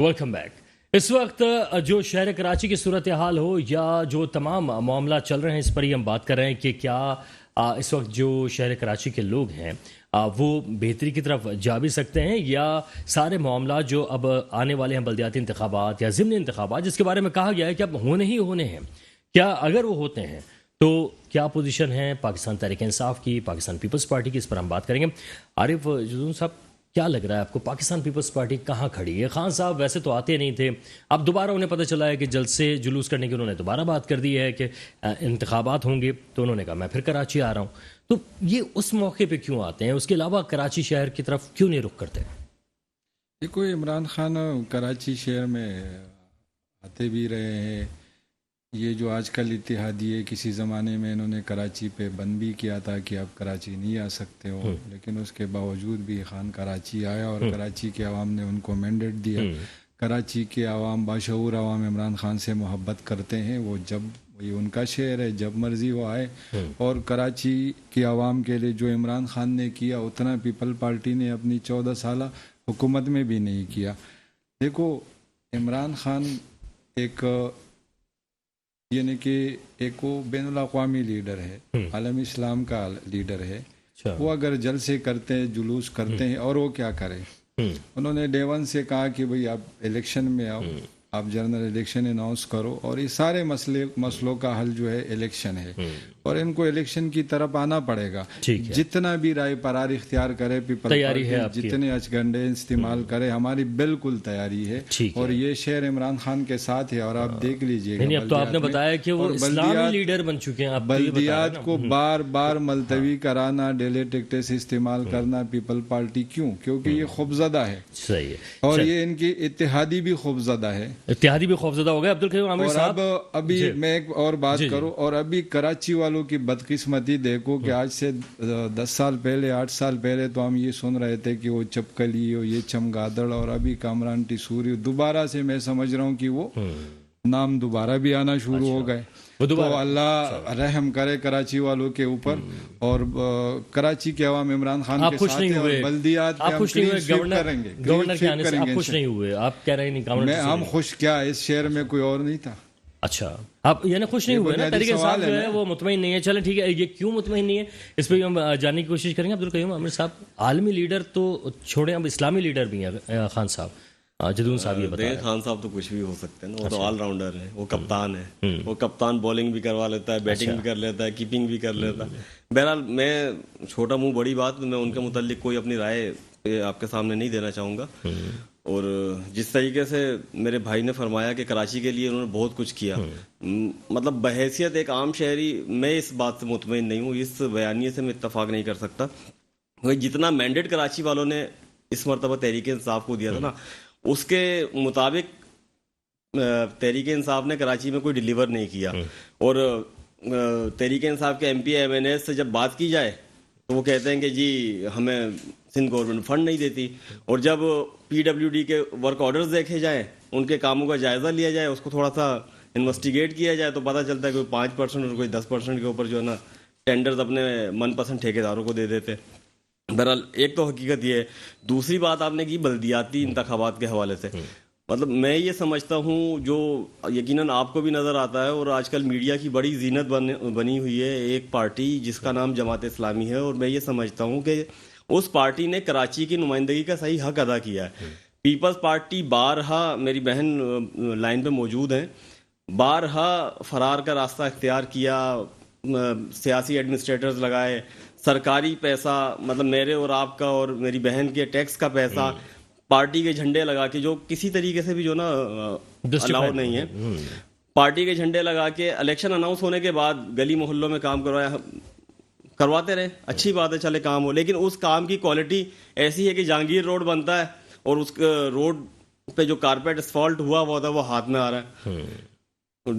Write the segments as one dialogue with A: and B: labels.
A: Welcome back. इस वक्त जो शहर कराची की सूरत हाल हो या जो तमाम मामला चल रहे हैं, इस पर ही हम बात कर रहे हैं कि क्या इस वक्त जो शहर कराची के लोग हैं वो बेहतरी की तरफ जा भी सकते हैं, या सारे मामला जो अब आने वाले हैं बल्दियाती इंतखाबात या ज़िमनी इंतखाबात, जिसके बारे में कहा गया है कि अब होने ही होने हैं, क्या अगर वो होते हैं तो क्या पोजीशन है पाकिस्तान तहरीक इंसाफ की, पाकिस्तान पीपल्स पार्टी की, इस पर हम बात करेंगे। आरिफ जुजून साहब, क्या लग रहा है आपको, पाकिस्तान पीपल्स पार्टी कहाँ खड़ी है? खान साहब वैसे तो आते नहीं थे, अब दोबारा उन्हें पता चला है कि जलसे जुलूस करने की उन्होंने दोबारा बात कर दी है कि इंतखाबात होंगे, तो उन्होंने कहा मैं फिर कराची आ रहा हूँ। तो ये उस मौके पे क्यों आते हैं? उसके अलावा कराची शहर की तरफ क्यों नहीं रुख करते?
B: देखो, इमरान खान कराची शहर में आते भी रहे हैं। ये जो आजकल इत्तेहादी है, किसी ज़माने में इन्होंने कराची पे बंद भी किया था कि आप कराची नहीं आ सकते हो, लेकिन उसके बावजूद भी खान कराची आया और कराची के अवाम ने उनको मैंडेट दिया। कराची के अवाम, बाशऊर अवाम इमरान खान से मोहब्बत करते हैं। वो जब ये उनका शहर है, जब मर्जी वो आए। और कराची के अवाम के लिए जो इमरान खान ने किया उतना पीपल पार्टी ने अपनी 14 साल हुकूमत में भी नहीं किया। देखो, इमरान खान एक यानी कि एक वो बैनुल अक़वामी लीडर है, आलम इस्लाम का लीडर है। वो अगर जलसे करते हैं, जुलूस करते हैं, और वो क्या करें? उन्होंने डे वन से कहा कि भाई आप इलेक्शन में आओ, आप जनरल इलेक्शन अनाउंस करो, और ये सारे मसलों का हल जो है इलेक्शन है, और इनको इलेक्शन की तरफ आना पड़ेगा। जितना भी राय परार इख्तियार करे पीपल पार्टी, जितने अचगंडे इस्तेमाल करे, हमारी बिल्कुल तैयारी है। और ये शहर इमरान खान के साथ है। और आप देख लीजिएगा,
A: अब तो आपने बताया कि वो इस्लामी लीडर बन चुके हैं।
B: बल्दियात को बार बार मुलतवी कराना, डेली टिकट्स इस्तेमाल करना पीपल पार्टी, क्यों? क्योंकि ये खौफजदा है।
A: सही है।
B: और ये इनकी इत्तेहादी भी खौफजदा है,
A: इत्तेहादी भी खौफजदा हो गए। अब्दुल कयूम आमिर साहब,
B: अब अभी मैं एक और बात करूं, और अभी कराची वालों की बदकिस्मती देखो कि आज से 10 साल पहले, 8 साल पहले तो हम ये सुन रहे थे कि वो चपकली हो, ये चमगादड़, और अभी कामरान टिसूरी दोबारा से मैं समझ रहा हूँ कि वो नाम दोबारा भी आना शुरू हो गए। तो अल्लाह रहम करे कराची वालों के ऊपर। और कराची के अवाम इमरान खान के साथ है, और बल्दियात पे हम क्लीन स्वीप करेंगे।
A: गवर्नर के आने से आप खुश नहीं हुए? आप कह रहे नहीं,
B: हम खुश क्या, इस शहर में कोई और नहीं था।
A: अच्छा, आप यानी खुश नहीं हुए ना? तरीके साहब जो है वो मुतमईन नहीं है। चलें ठीक है, ये क्यों मुतमईन नहीं है इस पर हम जानने की कोशिश करेंगे। अब्दुल कयूम आमिर साहब, आलमी लीडर तो छोड़े, अब इस्लामी लीडर भी हैं खान साहब, जदून साहब, ये बताएं।
C: खान साहब तो कुछ भी हो सकते हैं ना, वो तो ऑलराउंडर है, वो कप्तान है। वो कप्तान बॉलिंग भी करवा लेता है, बैटिंग भी कर लेता है, कीपिंग भी कर लेता है। बहरहाल, मैं छोटा मुंह बड़ी बात, मैं उनके मुताल्लिक कोई अपनी राय आपके सामने नहीं देना चाहूँगा। और जिस तरीके से मेरे भाई ने फरमाया कि कराची के लिए उन्होंने बहुत कुछ किया, मतलब बहैसियत एक आम शहरी मैं इस बात से मुतमईन नहीं हूँ, इस बयानिए से मैं इत्तफाक नहीं कर सकता। जितना मैंडेट कराची वालों ने इस मरतबा तहरीक इंसाफ को दिया था ना, उसके मुताबिक तहरीक इंसाफ ने कराची में कोई डिलीवर नहीं किया। और तहरीक इंसाफ के MP MNA से जब बात की जाए तो वो कहते हैं कि जी हमें सिंध गवर्नमेंट फंड नहीं देती। और जब PWD के वर्क ऑर्डर्स देखे जाएं, उनके कामों का जायज़ा लिया जाए, उसको थोड़ा सा इन्वेस्टिगेट किया जाए, तो पता चलता है कोई 5% और कोई 10% के ऊपर जो है ना टेंडर्स अपने मनपसंद ठेकेदारों को दे देते। बहरहाल, एक तो हकीकत ये है। दूसरी बात आपने की बल्दियाती इंतखाबात के हवाले से, मतलब मैं ये समझता हूँ, जो यकीनन आपको भी नज़र आता है, और आजकल मीडिया की बड़ी जीनत बनी हुई है एक पार्टी जिसका नाम जमात इस्लामी है। और मैं ये समझता हूँ कि उस पार्टी ने कराची की नुमाइंदगी का सही हक अदा किया है। पीपल्स पार्टी बारहा, मेरी बहन लाइन पे मौजूद हैं, बारहा फरार का रास्ता इख्तियार किया, सियासी एडमिनिस्ट्रेटर्स लगाए, सरकारी पैसा, मतलब मेरे और आपका और मेरी बहन के टैक्स का पैसा पार्टी के झंडे लगा के, जो किसी तरीके से भी जो ना अलाउ नहीं है, पार्टी के झंडे लगा के इलेक्शन अनाउंस होने के बाद गली मोहल्लों में काम करवाते रहे। अच्छी बात है, चले काम हो, लेकिन उस काम की क्वालिटी ऐसी है कि जहांगीर रोड बनता है और उस रोड पे जो कारपेट असफॉल्ट हुआ था वो हाथ में आ रहा है।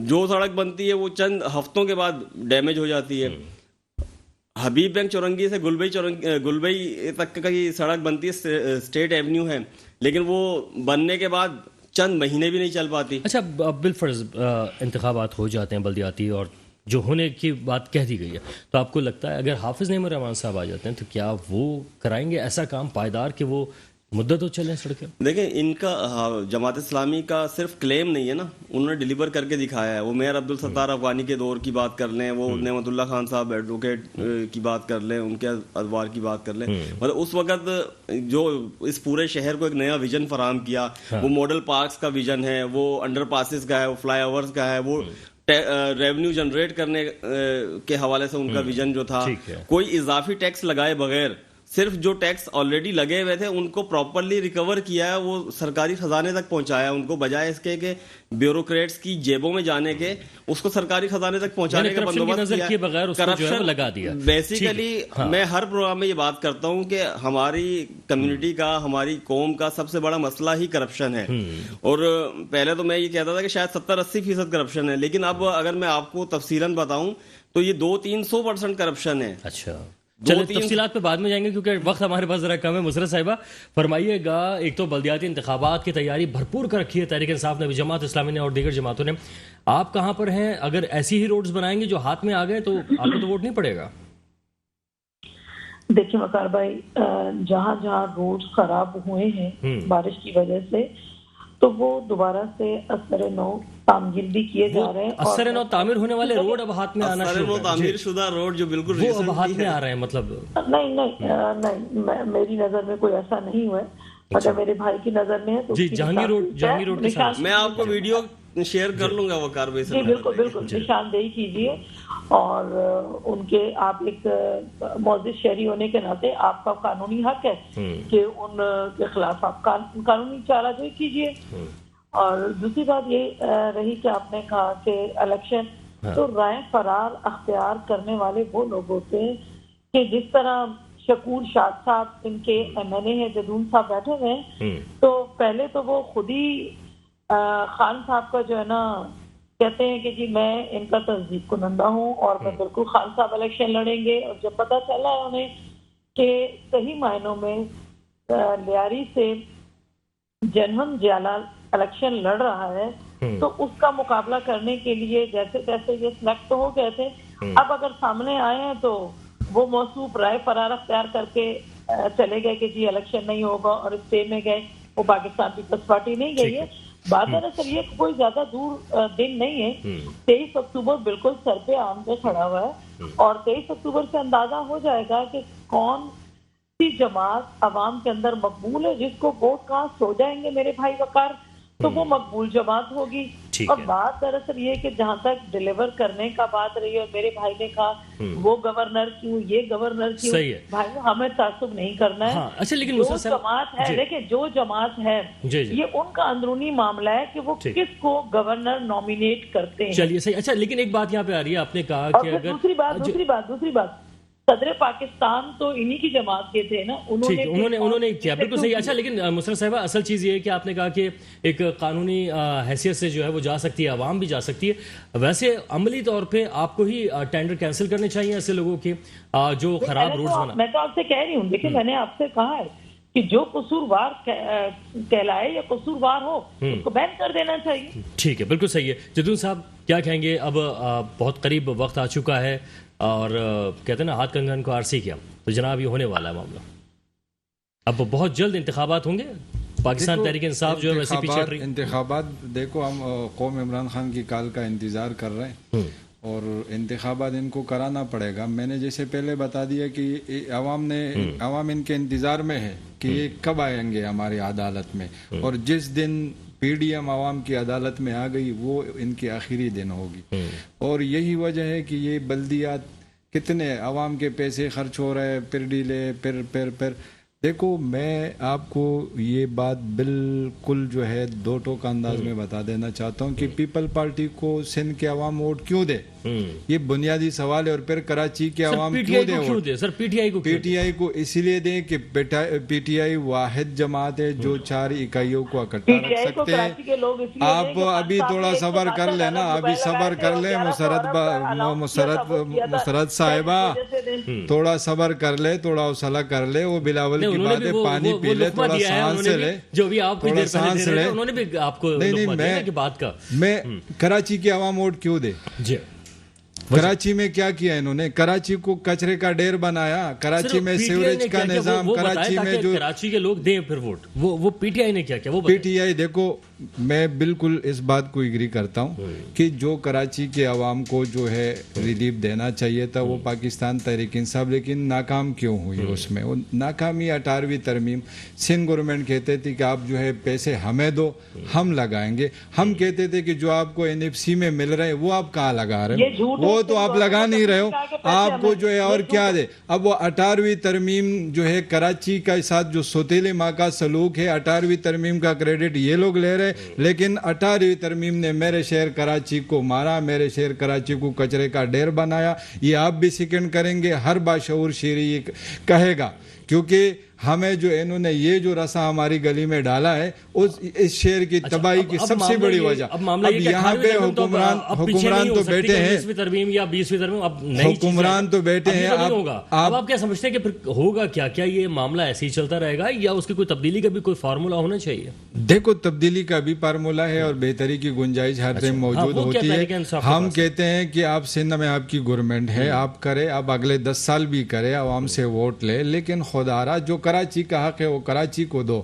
C: जो सड़क बनती है वो चंद हफ्तों के बाद डैमेज हो जाती है। हबीब बैंक चौरंगी से गुलबई तक की सड़क बनती है, स्टेट एवेन्यू है, लेकिन वो बनने के बाद चंद महीने भी नहीं चल पाती।
A: अच्छा, बिलफर्ज इंतखाबात हो जाते हैं बल्दियाती, और जो होने की बात कह दी गई है, तो आपको लगता है अगर हाफिज नईम रहमान साहब आ जाते हैं तो क्या वो कराएंगे ऐसा काम पायदार कि वो मुद्दा तो चले सड़कें।
C: देखें इनका जमात इस्लामी का सिर्फ क्लेम नहीं है ना, उन्होंने डिलीवर करके दिखाया है। वो मेयर अब्दुल सत्तार अफगानी के दौर की बात कर लें, वो नेमतुल्लाह खान साहब एडवोकेट की बात कर लें, उनके अदवार की बात कर लें, मतलब उस वक्त जो इस पूरे शहर को एक नया विजन फराहम किया, वो मॉडल पार्क्स का विजन है, वो अंडर पासिस का है, वो फ्लाई ओवर्स का है, वो रेवेन्यू जनरेट करने के हवाले से उनका विजन जो था, कोई इजाफी टैक्स लगाए बगैर सिर्फ जो टैक्स ऑलरेडी लगे हुए थे उनको प्रॉपरली रिकवर किया है, वो सरकारी खजाने तक पहुंचाया उनको, बजाय इसके कि ब्यूरोक्रेट्स की जेबों में जाने के उसको सरकारी खजाने तक पहुंचाने का बंदोबस्त किया। करप्शन
A: लगा दिया।
C: बेसिकली मैं हर प्रोग्राम में ये बात करता हूं कि हमारी कम्युनिटी का, हमारी कौम का सबसे बड़ा मसला ही करप्शन है। और पहले तो मैं ये कहता था कि शायद 70-80% करप्शन है, लेकिन अब अगर मैं आपको तफसीलन बताऊं तो ये 200-300% करप्शन है।
A: अच्छा, चलिए तफसीलात पे बाद में जाएंगे क्योंकि वक्त हमारे पास जरा कम है। मुसरत साहिबा फरमाइएगा, एक तो बल्दियाती इंतखाबात की तैयारी भरपूर कर रखी है तहरीक इंसाफ ने भी, जमात इस्लामी ने और दीगर जमातों ने, आप कहाँ पर हैं? अगर ऐसी ही रोड्स बनाएंगे जो हाथ में आ गए तो आपको तो वोट नहीं पड़ेगा।
D: देखिए वकार भाई, जहाँ जहाँ रोड खराब हुए हैं बारिश की वजह से, तो वो दोबारा से असर नौ तामीर भी किए जा रहे हैं।
A: असर नौ तामीर होने वाले रोड अब हाथ में आना शुरू हो गए।
C: तामीर शुदा रोड जो बिल्कुल
A: वो अब हाथ में आ रहे हैं, मतलब
D: नहीं, मेरी नजर में कोई ऐसा नहीं हुआ है, अगर मेरे भाई की नजर में है तो
A: जी जहांगीर रोड के साथ
C: मैं आपको वीडियो शेयर कर लूंगा वकार भाई से।
D: बिल्कुल निशानदेही कीजिए, और उनके आप एक मौजूद शहरी होने के नाते आपका कानूनी हक है कि उनके खिलाफ आप कानूनी चाराजोई कीजिए। और दूसरी बात ये रही कि आपने कहा कि इलेक्शन तो राय फरार अख्तियार करने वाले वो लोग होते हैं कि जिस तरह शकूर शाद साहब इनके MNA है, जदून साहब बैठे हुए हैं, तो पहले तो वो खुद ही खान साहब का जो है ना कहते हैं कि जी मैं इनका तस्दीक कुनंदा हूँ और मैं बिल्कुल खान साहब इलेक्शन लड़ेंगे। और जब पता चला उन्हें कि सही मायनों में लियारी से जनहम जलाल इलेक्शन लड़ रहा है, तो उसका मुकाबला करने के लिए जैसे तैसे ये सिलेक्ट तो हो गए थे। अब अगर सामने आए हैं तो वो मौसूफ राय फरार अख्तियार करके चले गए कि जी इलेक्शन नहीं होगा, और स्टे में गए, वो पाकिस्तान पीपल्स पार्टी नहीं गई है। बात दरअसल ये कोई ज्यादा दूर दिन नहीं है, 23 अक्टूबर बिल्कुल सर पे आम पे खड़ा हुआ है, और 23 अक्टूबर से अंदाजा हो जाएगा कि कौन सी जमात अवाम के अंदर मकबूल है, जिसको वोट कहाँ सो जाएंगे मेरे भाई वकार, तो वो मकबूल जमात होगी। और बात दरअसल ये कि जहाँ तक डिलीवर करने का बात रही है, मेरे भाई ने कहा वो गवर्नर क्यों, ये गवर्नर क्यों, भाई हमें तासुब नहीं करना है।
A: अच्छा, लेकिन
D: जो जमात है, देखिए जो जमात है ये उनका अंदरूनी मामला है कि वो किसको गवर्नर नॉमिनेट करते हैं।
A: चलिए सही। अच्छा, लेकिन एक बात यहाँ पे आ रही है, आपने कहा कि अगर
D: दूसरी बात सदर पाकिस्तान तो इन्हीं की जमात के थे ना,
A: उन्होंने किया, बिल्कुल सही। अच्छा, लेकिन मुसरत साहिबा असल चीज़ ये है कि आपने कहा कि एक कानूनी हैसियत से जो है वो जा सकती है, आवाम भी जा सकती है। वैसे अमली तौर पे आपको ही टेंडर कैंसिल करने चाहिए ऐसे लोगों के जो खराब रोड्स बना।
D: मैं तो आपसे कह रही हूँ, देखिए मैंने आपसे कहा है कि जो कसूरवार कहलाए या कसूरवार हो उसको बैन कर देना चाहिए।
A: ठीक है, बिल्कुल सही है। जदून साहब क्या कहेंगे? अब बहुत करीब वक्त आ चुका है और कहते हैं ना हाथ कंगन को आरसी किया, तो जनाब ये होने वाला है मामला। अब बहुत जल्द इंतखाबात होंगे, पाकिस्तान तहरीक इंसाफ जो है वैसे पीछे हट रही।
B: इंतखाबात देखो, हम कौम इमरान खान की काल का इंतजार कर रहे हैं और इंतखाबात इनको कराना पड़ेगा। मैंने जैसे पहले बता दिया कि अवाम इनके इंतजार में है कि ये कब आएंगे हमारी अदालत में, और जिस दिन PDM आवाम की अदालत में आ गई वो इनकी आखिरी दिन होगी। और यही वजह है कि ये बल्दियात कितने आवाम के पैसे खर्च हो रहे हैं, फिर डीले फिर देखो, मैं आपको ये बात बिल्कुल जो है दो टोक अंदाज में बता देना चाहता हूँ कि पीपल पार्टी को सिंध के अवाम वोट क्यों दे, ये बुनियादी सवाल है। और फिर कराची के अवाम क्यों दे सर PTI को इसलिए दे कि PTI वाहिद जमात है जो 4 इकाइयों को इकट्ठा रख सकते हैं। आप अभी थोड़ा सब्र कर लेना, अभी सब्र कर ले मुसरत साहिबा, थोड़ा सब्र कर ले, थोड़ा हौसला कर ले। वो बिलावल की बात है, पानी पी ले, थोड़ा सांस ले,
A: जो भी आप
B: थोड़ा सांस ले।
A: उन्होंने भी आपको
B: नहीं, मैं कराची के अवाम वोट क्यों दे? کراچی میں کیا کیا انہوں نے؟ کراچی کو کچرے کا ڈھیر بنایا، کراچی میں سیوریج کا نظام، کراچی میں جو
A: کراچی کے لوگ دیں پھر ووٹ، وہ پی ٹی آئی نے کیا کیا وہ
B: پی ٹی آئی، دیکھو میں بالکل اس بات کو ایگری کرتا ہوں کہ جو کراچی کے عوام کو جو ہے ریلیف دینا چاہیے تھا وہ پاکستان تحریک انصاف، لیکن ناکام کیوں ہوئی اس میں؟ وہ ناکامی 18ویں ترمیم، سندھ گورنمنٹ کہتے تھے کہ آپ جو ہے پیسے ہمیں دو ہم لگائیں گے، ہم کہتے تھے کہ جو آپ کو این ایف سی میں مل رہے ہیں وہ آپ کہاں لگا رہے ہو، وہ تو آپ لگا نہیں رہے ہو، آپ کو جو ہے اور کیا دے۔ اب وہ 18ویں ترمیم جو ہے کراچی کے ساتھ جو سوتیلے ماں کا سلوک ہے، 18ویں ترمیم کا کریڈٹ یہ لوگ لے رہے، لیکن 18ویں ترمیم نے میرے شہر کراچی کو مارا، میرے شہر کراچی کو کچرے کا ڈھیر بنایا۔ یہ آپ بھی سیکنڈ کریں گے، ہر باشعور شہری یہ کہے گا، کیونکہ ہمیں جو انہوں نے یہ جو رسا ہماری گلی میں ڈالا ہے اس شہر کی تباہی کی سب سے بڑی وجہ۔ اب یہاں پہ حکمران تو بیٹھے ہیں، حکمران تو بیٹھے ہیں،
A: اب آپ کیا سمجھتے ہیں کہ پھر ہوگا کیا؟ کیا یہ معاملہ ایسے ہی چلتا رہے گا یا اس کی کوئی تبدیلی کا بھی کوئی فارمولا ہونا چاہیے؟
B: دیکھو تبدیلی کا بھی فارمولا ہے اور بہتری کی گنجائش ہر ٹائم موجود ہوتی ہے۔ ہم کہتے ہیں کہ آپ سندھ میں آپ کی گورنمنٹ ہے، آپ کرے، آپ اگلے 10 سال بھی کرے، عوام سے ووٹ لے، لیکن خدا را جو کراچی کا حق ہے وہ کراچی کو دو،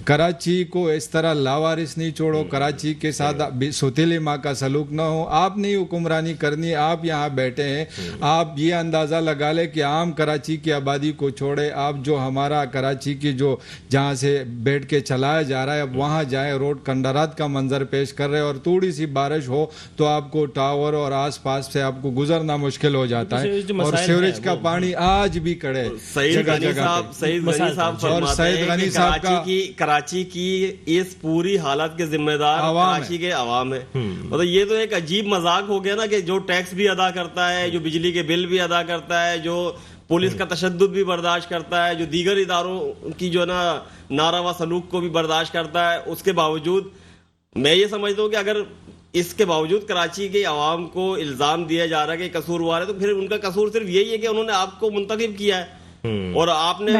B: کراچی کو اس طرح لاوارث نہیں چھوڑو، کراچی کے ساتھ سوتیلی ماں کا سلوک نہ ہو۔ آپ نہیں حکمرانی کرنی، آپ یہاں بیٹھے ہیں، آپ یہ اندازہ لگا لے کہ عام کراچی کی آبادی کو چھوڑے، آپ جو ہمارا کراچی کی جو جہاں سے بیٹھ کے چلایا جا رہا ہے اب وہاں جائیں، روڈ کنڈرات کا منظر پیش کر رہے اور تھوڑی سی بارش ہو تو آپ کو ٹاور اور آس پاس سے آپ کو گزرنا مشکل ہو جاتا ہے، اور سیوریج کا پانی آج بھی کڑے جگہ جگہ پہ۔
C: اور سعید غنی صاحب کا کراچی کی اس پوری حالت کے ذمہ دار کراچی کے عوام ہے۔ مطلب یہ تو ایک عجیب مذاق ہو گیا نا کہ جو ٹیکس بھی ادا کرتا ہے، جو بجلی کے بل بھی ادا کرتا ہے، جو پولیس کا تشدد بھی برداشت کرتا ہے، جو دیگر اداروں کی جو نا ناروا سلوک کو بھی برداشت کرتا ہے، اس کے باوجود میں یہ سمجھتا ہوں کہ اگر اس کے باوجود کراچی کے عوام کو الزام دیا جا رہا ہے کہ قصوروار ہے، تو پھر ان کا قصور صرف یہی ہے کہ انہوں نے آپ کو منتخب کیا ہے اور آپ نے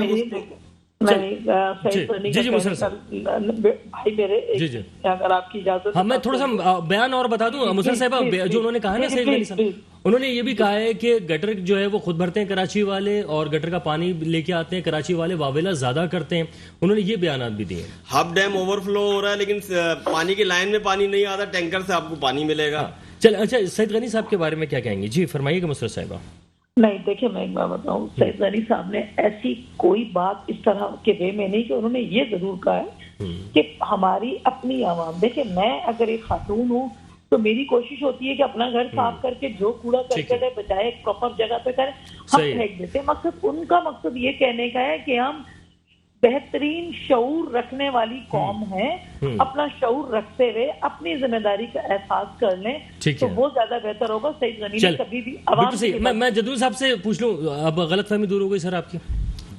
D: اگر آپ کی اجازت
A: میں تھوڑا سا بیان اور بتا دوں مسر صاحبہ، جو انہوں نے کہا نا سعید غنی صاحب، انہوں نے یہ بھی کہا ہے کہ گٹر جو ہے وہ خود بھرتے ہیں کراچی والے، اور گٹر کا پانی لے کے آتے ہیں کراچی والے، واویلا زیادہ کرتے ہیں، انہوں نے یہ بیانات بھی دیے۔
C: ہب ڈیم اوور فلو ہو رہا ہے لیکن پانی کی لائن میں پانی نہیں آتا، ٹینکر سے آپ کو پانی ملے گا۔
A: چل اچھا، سعید غنی صاحب کے بارے میں کیا کہیں گے؟ جی فرمائیے گا مسر صاحبہ۔
D: نہیں دیکھیں، میں ایک بات بتاؤں، سعید غنی صاحب نے ایسی کوئی بات اس طرح کے وے میں نہیں، کہ انہوں نے یہ ضرور کہا ہے کہ ہماری اپنی عوام، دیکھیں میں اگر ایک خاتون ہوں تو میری کوشش ہوتی ہے کہ اپنا گھر صاف کر کے جو کوڑا کرکٹ ہے بجائے ایک پراپر جگہ پہ کریں، ہم پھینک دیتے ہیں۔ مقصد ان کا مقصد یہ کہنے کا ہے کہ ہم بہترین شعور رکھنے والی قوم ہے، اپنا شعور رکھتے ہوئے اپنی ذمہ داری کا احساس کر لیں تو وہ زیادہ بہتر ہوگا۔ سعید غنی نے کبھی بھی عوام،
A: میں جدول صاحب سے پوچھ لوں، اب غلط فہمی دور ہو گئی سر آپ کی؟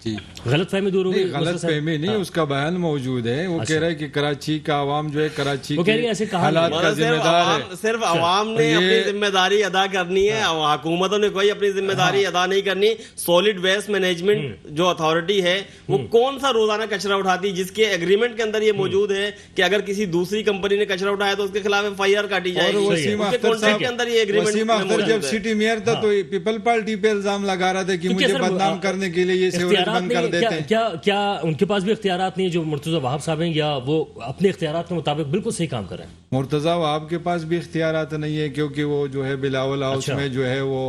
B: جی
A: غلط فہمی دور ہو گئی؟
B: غلط فہمی نہیں، اس کا بیان موجود ہے، وہ کہہ رہا ہے کہ کراچی کا عوام جو ہے کراچی کے حالات کا ذمہ دار ہے۔
C: صرف عوام نے اپنی ذمہ داری ادا کرنی ہے، حکومتوں نے کوئی اپنی ذمہ داری ادا نہیں کرنی۔ سالڈ ویسٹ مینجمنٹ جو اتھارٹی ہے وہ کون سا روزانہ کچرا اٹھاتی، جس کے ایگریمنٹ کے اندر یہ موجود ہے کہ اگر کسی دوسری کمپنی نے کچرا اٹھایا تو اس کے خلاف FIR کاٹی جائے گی۔
B: وسیم اختر جب سٹی میئر تھا تو پیپل پارٹی پہ الزام لگا رہا تھا کہ مجھے بدنام کرنے کے لیے یہ سیوریج بند کر دیتے ہیں۔
A: کیا ان کے پاس بھی اختیارات نہیں جو مرتضی وہاب صاحب ہیں، یا وہ اپنے اختیارات کے مطابق بالکل صحیح کام کر رہے ہیں؟
B: مرتضی وہاب کے پاس بھی اختیارات نہیں ہے، کیونکہ وہ جو ہے بلاول ہاؤس میں جو ہے وہ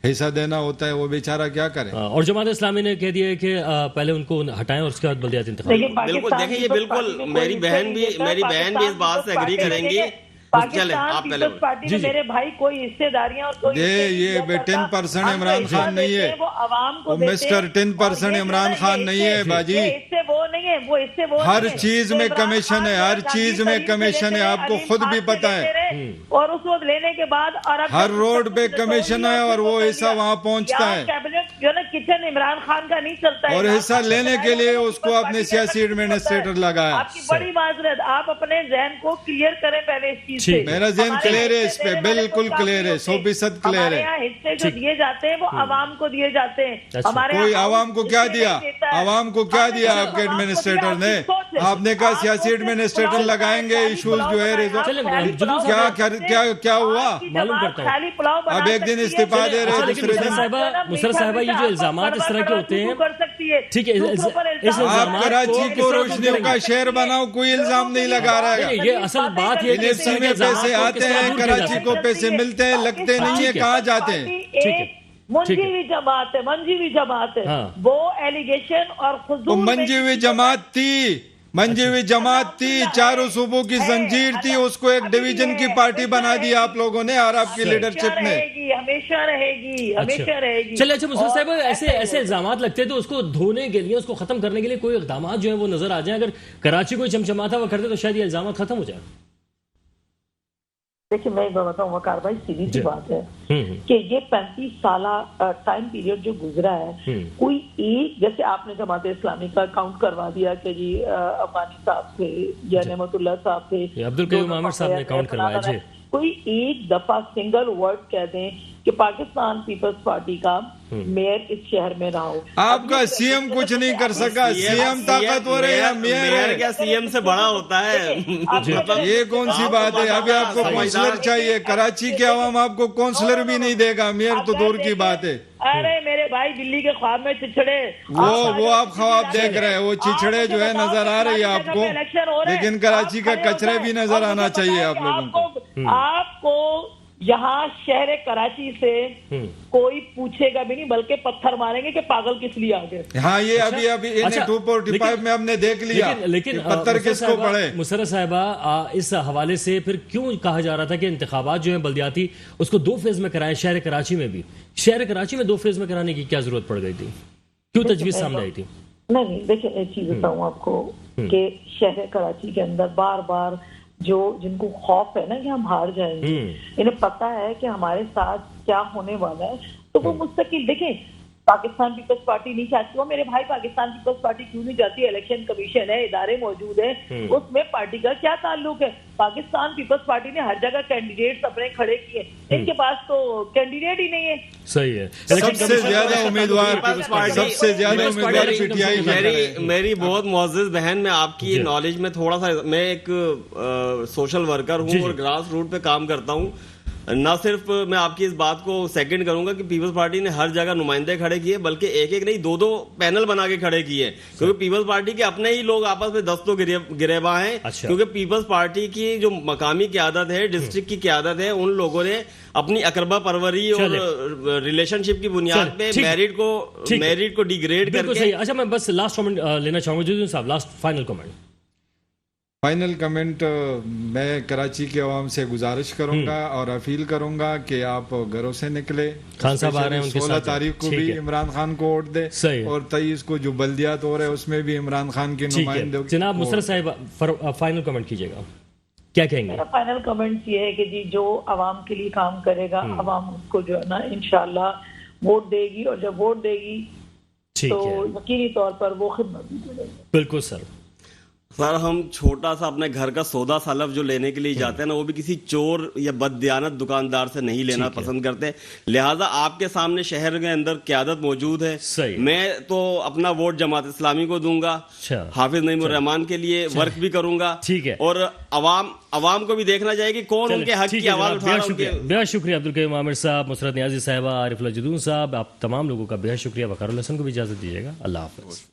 B: حصہ دینا ہوتا ہے، وہ بیچارہ کیا کرے۔
A: اور جماعت اسلامی نے کہہ دیا ہے کہ پہلے ان کو ہٹائیں اور اس کے بعد بلدیاتی انتخاب۔
C: بالکل دیکھیں، یہ بالکل میری بہن بھی اس بات سے اگری کریں گی۔
D: پاکستان پیپلز پارٹی میں میرے بھائی کوئی حصے داریاں اور کوئی
B: یہ 10% عمران خان نہیں ہے، وہ مسٹر 10% عمران خان نہیں ہے باجی، ہر چیز میں کمیشن ہے، ہر چیز میں کمیشن ہے، آپ کو خود بھی پتہ ہے،
D: اور اس وقت لینے کے بعد
B: ہر روڈ پہ کمیشن ہے اور وہ حصہ وہاں پہنچتا ہے،
D: کیبنٹ جو نا کچن عمران خان کا نہیں چلتا ہے،
B: اور حصہ لینے کے لیے اس کو اپنے سیاسی ایڈمنسٹریٹر لگایا۔
D: آپ کی بڑی معذرت، آپ اپنے ذہن کو کلیئر کریں پہلے اس چیز سے۔
B: میرا ذہن کلیئر ہے، اس پہ بالکل کلیئر ہے، 100% کلیئر ہے۔
D: ہمارے یہاں حصے جو دیے جاتے ہیں وہ عوام کو دیے جاتے ہیں،
B: کوئی عوام کو کیا دیا؟ عوام کو کیا دیا آپ کے ایڈمنسٹریٹر نے؟
D: से
B: आपने कहा सियासी एडमिनिस्ट्रेटर लगाएंगे, इश्यूज जो है क्या हुआ
A: मालूम करता हूँ।
B: अब एक दिन इस्तीफा दे रहे हैं,
A: लेकिन
B: दूसरे दिन
A: मुशर्रफ साहिबा ये जो इल्जामात इस तरह के होते हैं,
D: कर सकती है,
A: ठीक है, इस
B: आप
A: इल्जामात
B: कराची
A: किस
B: को
A: तरह
B: रोशनियों का शहर बनाओ, कोई इल्जाम नहीं लगा रहा है।
A: ये असल बात ये है कि इस
B: एनएफसी
A: तरह के
B: में पैसे
A: इल्जामात को
B: आते
A: किस तरह
B: हैं,
A: दूर किया जा
B: कराची
A: सकता
B: को
A: है।
B: पैसे मिलते हैं, लगते नहीं है,
A: ठीक है।
B: कहाँ जाते हैं?
A: ठीक है।
D: मंजीवी जमात है, मंजीवी जमात है,
A: हाँ।
D: वो एलिगेशन और
B: तो
D: फजूल में-
B: मंजीवी जमात थी, मंजीवी जमात थी, चारों सूबों की जंजीर थी, उसको एक डिवीजन की पार्टी बना दी आप लोगों ने और आपकी लीडरशिप ने।
D: हमेशा रहेगी, हमेशा रहेगी।
A: चलिए, अच्छा मुशर्रफ साहब,
D: और
A: ऐसे इल्जामात लगते हैं तो उसको धोने के लिए, उसको खत्म करने के लिए कोई इक़दामात जो है वो नजर आ जाए। अगर कराची को चमचमाता हुआ करते तो शायद ये इल्जामात खत्म हो जाए।
D: देखिए, मैं बताऊँ वकार भाई, सीधी सी बात है
A: हम्म।
D: कि ये 35 साल टाइम पीरियड जो गुजरा है, कोई एक, जैसे आपने जमात इस्लामी का काउंट करवा दिया कि जी अफगानी साहब थे या नेमतुल्लाह साहब थे,
A: ये अब्दुल कयूम आमिर साहब ने काउंट करवाया जी।
D: कोई एक दफा सिंगल वर्ड कह दें कि पाकिस्तान पीपल्स पार्टी का मेयर इस शहर में रहा हो।
B: आपका सीएम कुछ नहीं कर सका, सीएम ताकतवर है या मेयर है?
C: क्या सीएम से बड़ा होता है?
B: ये कौन सी बात है? अभी आपको काउंसलर चाहिए, कराची के अवाम आपको काउंसलर भी नहीं देगा, मेयर तो दूर की बात है।
D: अरे मेरे भाई, दिल्ली के ख्वाब में चिछड़े,
B: वो आप ख्वाब देख रहे हैं, वो चिछड़े जो है नजर आ रही है आपको, लेकिन कराची का कचरे भी नजर आना चाहिए आप लोगों को।
D: आपको यहाँ शहर कराची से कोई पूछेगा भी नहीं, बल्कि पत्थर मारेंगे कि पागल किस लिए आ गए।
B: हाँ, ये अभी
A: अच्छा,
B: 245 में हमने देख लिया,
A: लेकिन
B: पत्थर किसको पड़े।
A: मुशर्रफ साहिबा, इस हवाले से फिर क्यों कहा जा रहा था कि इंतखाबात जो है बल्दियाती उसको 2 फेज में कराएं? शहर कराची में भी, शहर कराची में 2 फेज में कराने की क्या जरूरत पड़ गई थी? क्यों तजवीज सामने आई थी?
D: नहीं, देखिए एक चीज बताऊँ आपको कि शहर कराची के अंदर बार बार जो जिनको खौफ है ना कि हम हार जाएंगे, इन्हें पता है कि हमारे साथ क्या होने वाला है, तो वो मुस्तकिल देखें। पाकिस्तान पीपल्स पार्टी नहीं चाहती, वो मेरे भाई पाकिस्तान पीपल्स पार्टी क्यों नहीं चाहती? इलेक्शन कमीशन है, इदारे मौजूद है, उसमें पार्टी का क्या ताल्लुक है? पाकिस्तान पीपल्स पार्टी ने हर जगह कैंडिडेट्स अपने खड़े किए, इनके पास तो कैंडिडेट ही नहीं है।
A: सही है,
B: सबसे ज्यादा उम्मीदवार पीटीआई।
C: मेरी बहुत मुअज़्ज़ज़ बहन, मैं आपकी नॉलेज में थोड़ा सा, मैं एक सोशल वर्कर हूँ और ग्रास रूट पे काम करता हूँ। ना सिर्फ मैं आपकी इस बात को सेकंड करूंगा कि पीपल्स पार्टी ने हर जगह नुमाइंदे खड़े किए, बल्कि एक एक नहीं 2-2 पैनल बना के खड़े किए, क्योंकि पीपल्स पार्टी के अपने ही लोग आपस में 10 तो गिरेबा हैं।
A: अच्छा।
C: क्योंकि पीपल्स पार्टी की जो मकामी क़यादत है, डिस्ट्रिक्ट की क़यादत है, उन लोगों ने अपनी अकरबा परवरी और रिलेशनशिप की बुनियाद पे मेरिट को डिग्रेड करके।
A: अच्छा, मैं बस लास्ट कमेंट लेना चाहूंगा जुद्दीन साहब, last final comment.
B: Final comment, मैं कराची के अवाम से गुजारिश करूंगा और अपील करूंगा कि आप घरों से निकले।
A: खान साहब आ रहे हैं, उनके
B: 16
A: साथ
B: तारीख को भी इमरान खान को वोट दे, और 23 को जो बल्दियात हो रहे हैं उसमें भी इमरान खान के नुमाइंदे।
A: जनाब मुशर्रफ साहिब, फाइनल कमेंट कीजिएगा, क्या कहेंगे?
D: मेरा फाइनल कमेंट ये है कि जी जो अवाम के लिए काम करेगा, अवाम उसको जो है ना इंशाल्लाह वोट देगी, और जब वोट देगी तो यकीनी तौर पर वो खिदमत भी करेगी।
A: बिल्कुल सर।
C: सर, हम छोटा सा अपने घर का सौदा सालफ जो लेने के लिए जाते हैं ना, वो भी किसी चोर या बददियानत दुकानदार से नहीं लेना पसंद करते। लिहाजा आपके सामने शहर के अंदर क़यादत मौजूद है, मैं तो अपना वोट जमात इस्लामी को दूंगा, हाफिज नईमुर रहमान के लिए वर्क भी करूंगा।
A: ठीक है,
C: और अवाम को भी देखना चाहिए कि कौन उनके हक की आवाज उठा रहा है।
A: बेहद शुक्रिया अब्दुल कयूम आमिर साहब, मुसरत नियाजी साहिबा, आरिफ जुदून साहब, आप तमाम लोगों का बेहद शुक्रिया। वकारउल हसन को भी इजाजत दीजिएगा। अल्लाह हाफिज।